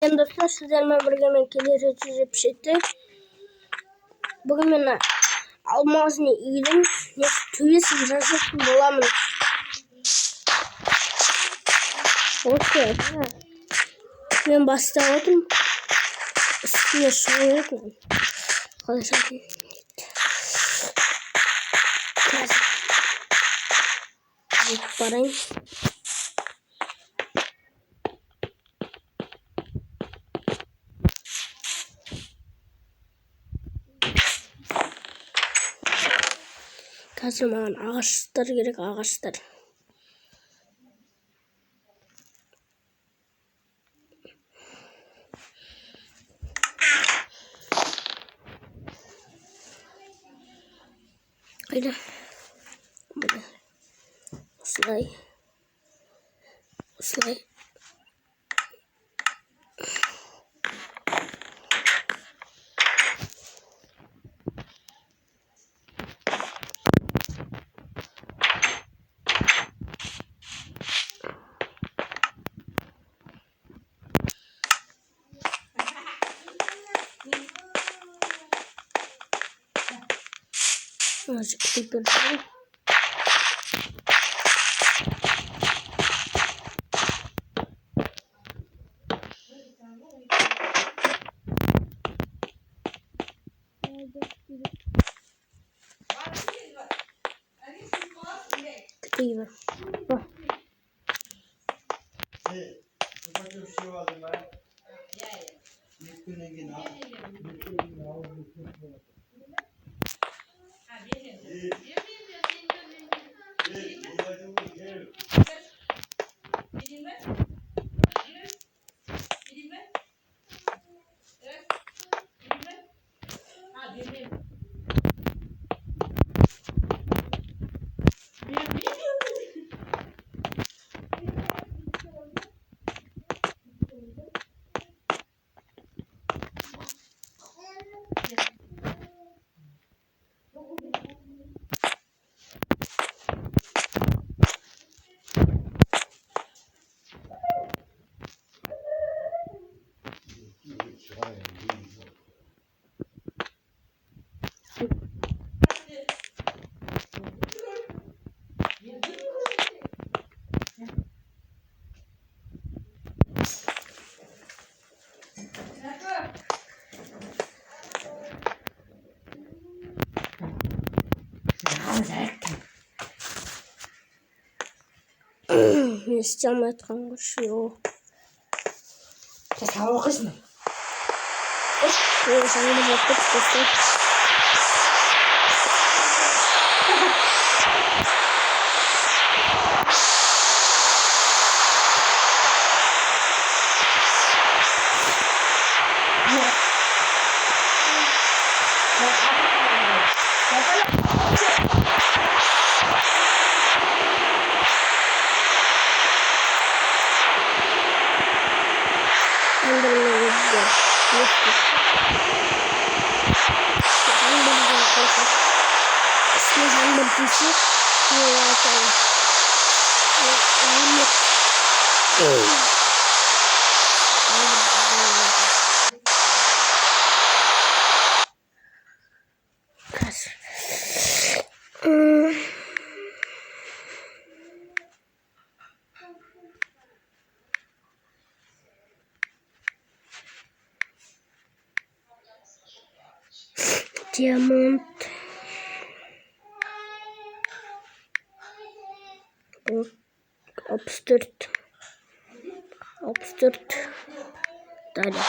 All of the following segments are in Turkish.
Dostlar sizlerle birlikte kelire bir şeydi. Bugün ben almazını iyiydim. Ya tüyesiz razıksın bulamam. Hoş geldin. Ben bastırdım. Üstüne soğuk mu? Arkadaşlar. Parayım. Kazıman ağaçlar gerek ağaçlar. Haydi. Burada. Slay. Azıcık biberden. Kıyma. Bak. İsteyeceğim etken koşuyor. Kes hava kız mı? Evet, sen de bakıp Diamond. Abstürt. Dale.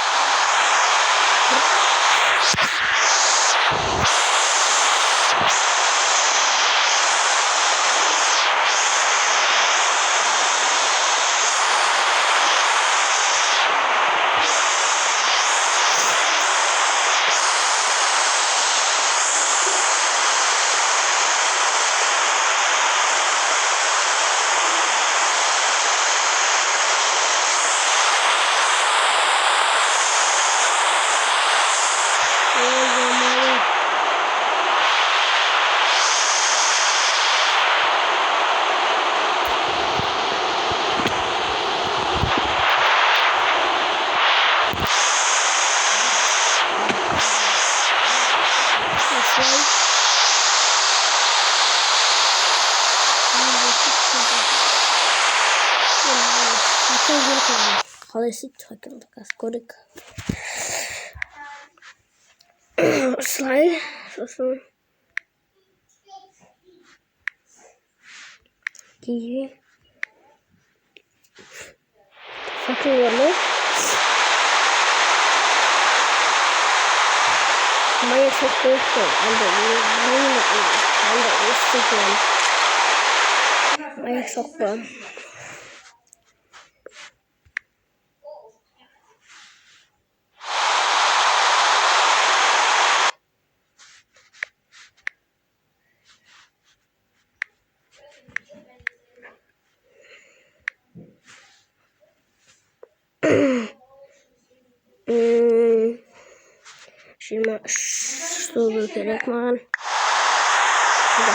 Basit takıldı kaskorik. Slide. Susun. Giyi. Fakirleri. Maya çok korktu. Ben de istiyorum. Maya soktum. Şimdi şunu gerek var. Bu da.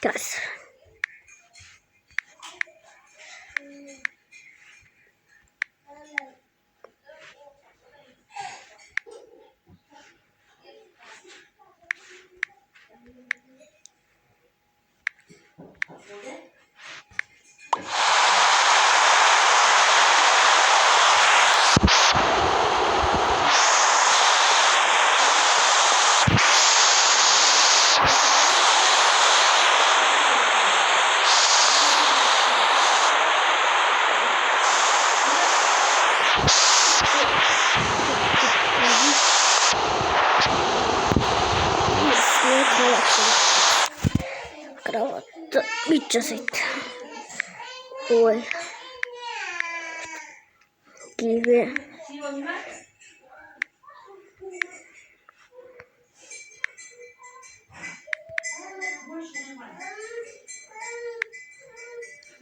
Gaz. Kravatta bir ceset. Oy. Gibi.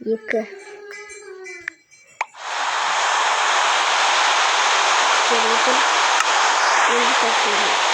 Yıkı. Gördüm. Yıkı taşıyorum.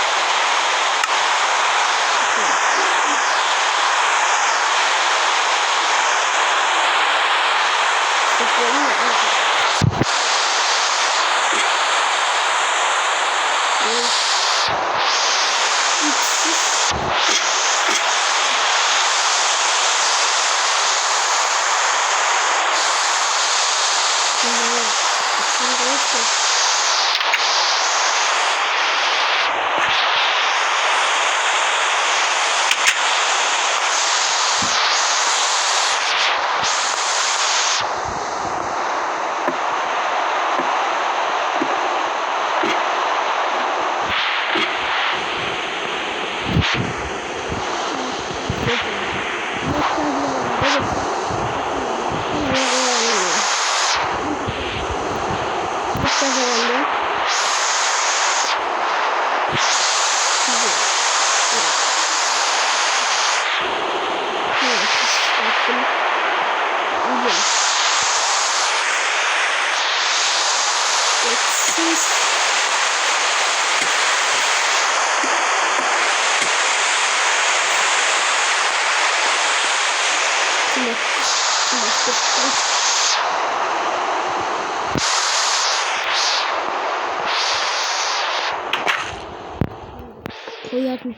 koyardım.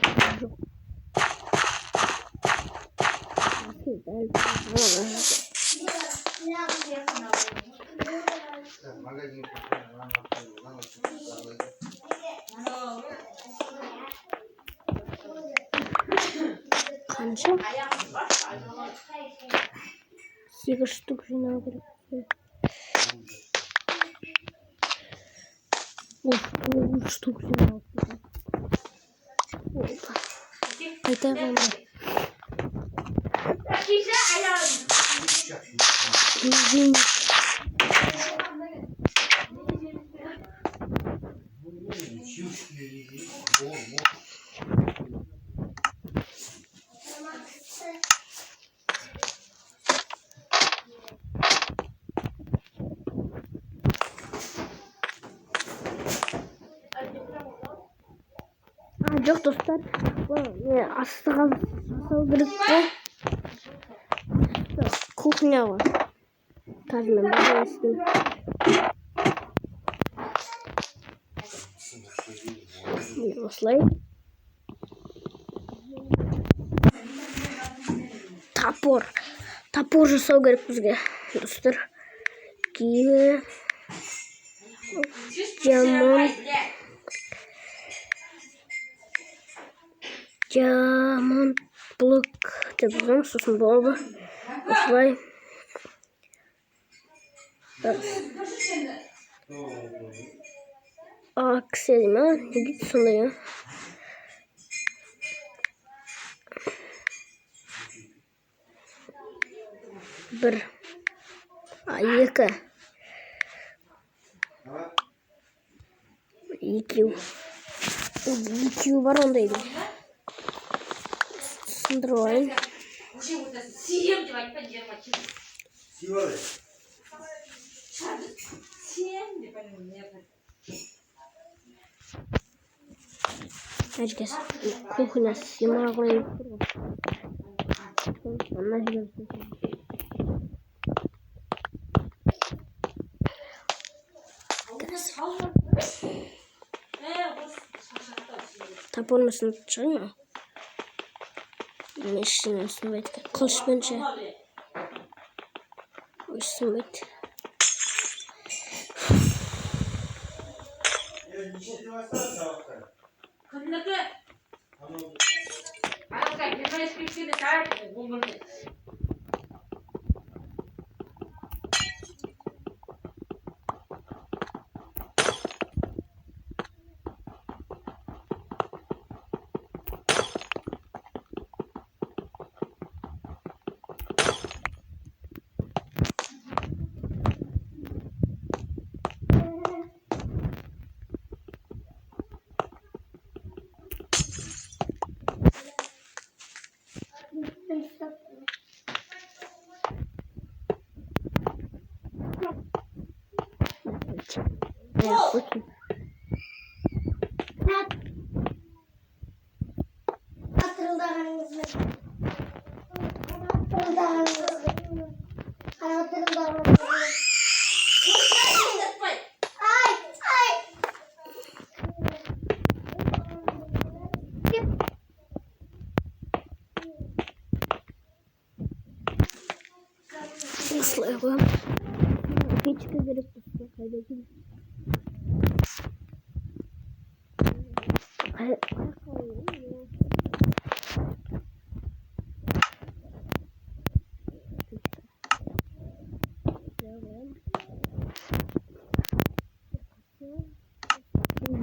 Kanca. 8 штук жинау керек. Of, 9 штук жинау керек. Oldu. Yeter bana. Düzgün. Yok dostlar. Aslı saldırıkta kuchnia var. Kazmam ben Слайд. Топор. Топор жасау керек бізге, достар. Кейін диамант блок деп жазамыз, сосын болды. Осылай. Аксель ма? Не дейді сондай, а? Бір. Екі. Екеу бар ондайды. Сындырайын. Herkes kuchnia симағылай топор мысын шығын ма? Мешін сынбайды. Қылышпен ше. Сынбайды. Kınlıkı. Arkadaşlar bir beş kişiyle tartışın. Bulmurdu. Bakın. Слава. Печка зарядка.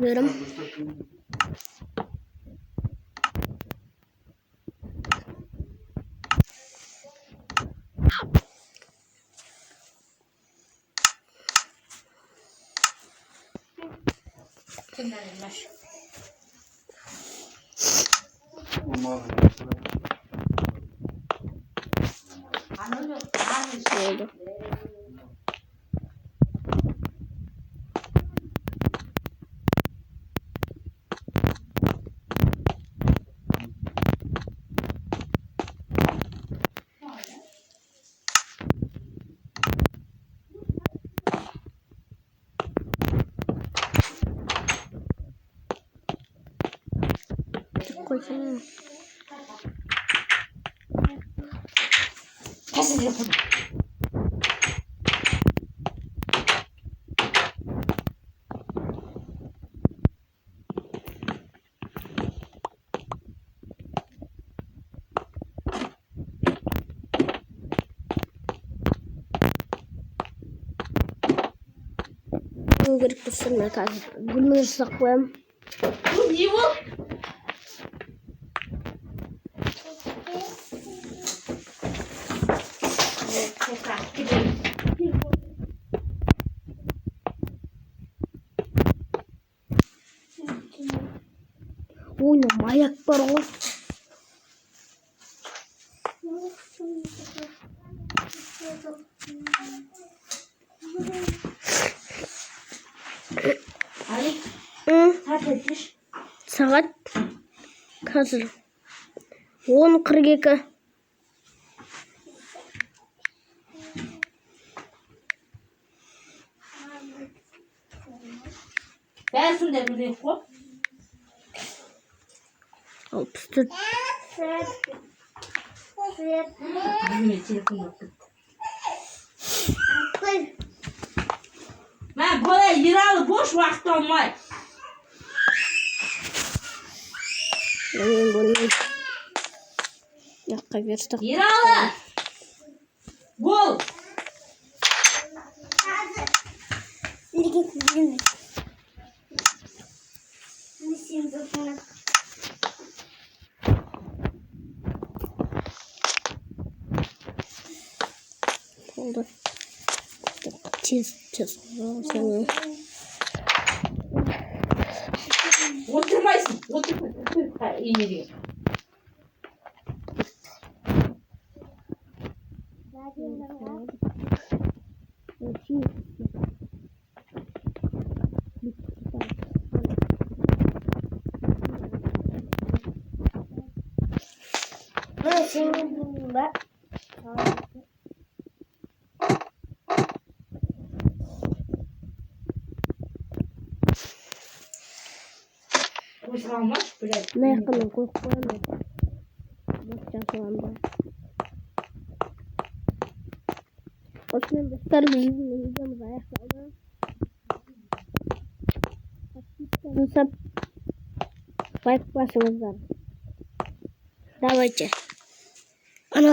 Görüm. Kimlermiş? Oldu. koysana. Kesin yapın. Gerek dursun kaldı. Gülmeyi saklayayım. Bu niye bu? Oyna ayak var o. Ali Hı? saat etmiş. Saat hazır. 10:42. Ben şunu buraya koy. 64. Benim telefon yok. Ben böyle yaralı boş vakit olmay. Benim bölümüm. Yakka versek. Yaralı. Bol. Oldu. Çiz. Seni. Oturmayısın. Oturma. İyi. Kuşlanmış bile. Ne yakınım korkmayalım. Bakacağım şu anda. Osman Bekler bizim videomuz ayaklarına. Sanırsam like başımızdan. Давайте.